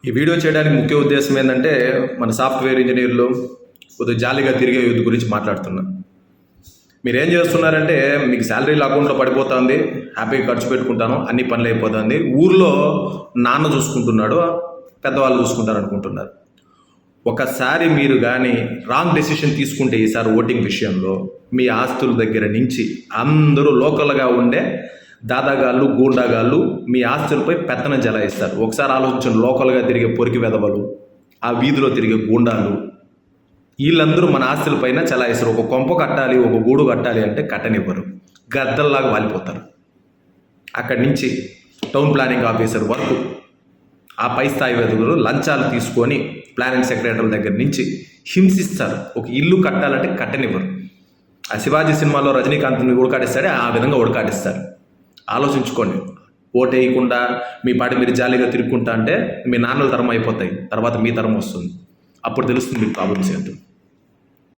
ఈ వీడియో చేయడానికి ముఖ్య ఉద్దేశం ఏంటంటే మన సాఫ్ట్వేర్ ఇంజనీర్లు కొద్దిగా జాలీగా తిరిగే యూత్ గురించి మాట్లాడుతున్నా. మీరు ఏం చేస్తున్నారంటే మీకు శాలరీ అకౌంట్లో పడిపోతుంది, హ్యాపీగా ఖర్చు పెట్టుకుంటాను, అన్ని పనులు అయిపోతుంది, ఊర్లో నాన్న చూసుకుంటున్నాడు, పెద్దవాళ్ళు చూసుకుంటారు అనుకుంటున్నారు. ఒకసారి మీరు కానీ రాంగ్ డెసిషన్ తీసుకుంటే ఈసారి ఓటింగ్ విషయంలో మీ ఆస్తుల దగ్గర నుంచి అందరూ లోకల్గా ఉండే దాదాగాళ్ళు గూండాగాళ్ళు మీ ఆస్తులపై పెత్తనం జలాయిస్తారు. ఒకసారి ఆలోచించండి, లోకల్గా తిరిగే పొరికి వెదవలు, ఆ వీధిలో తిరిగే గూండాలు, వీళ్ళందరూ మన ఆస్తులపైన చలాయిస్తారు. ఒక కొంప కట్టాలి, ఒక గూడు కట్టాలి అంటే కట్టనివ్వరు, గద్దల్లాగా వాలిపోతారు. అక్కడి నుంచి టౌన్ ప్లానింగ్ ఆఫీసర్ వరకు ఆ పై స్థాయి వెదవులు లంచాలు తీసుకొని ప్లానింగ్ సెక్రటరీల దగ్గర నుంచి హింసిస్తారు. ఒక ఇల్లు కట్టాలంటే కట్టనివ్వరు. ఆ శివాజీ సినిమాలో రజనీకాంత్ని ఉడకాడిస్తాడే ఆ విధంగా ఉడకాడిస్తారు. ఆలోచించుకోండి. ఓటు వేయకుండా మీ పాటి మీరు జాలీగా తిరుగుకుంటా అంటే మీ నాన్నల తరం అయిపోతాయి, తర్వాత మీ తరం వస్తుంది. అప్పుడు తెలుస్తుంది మీకు ప్రాబ్లమ్స్ ఏంటో.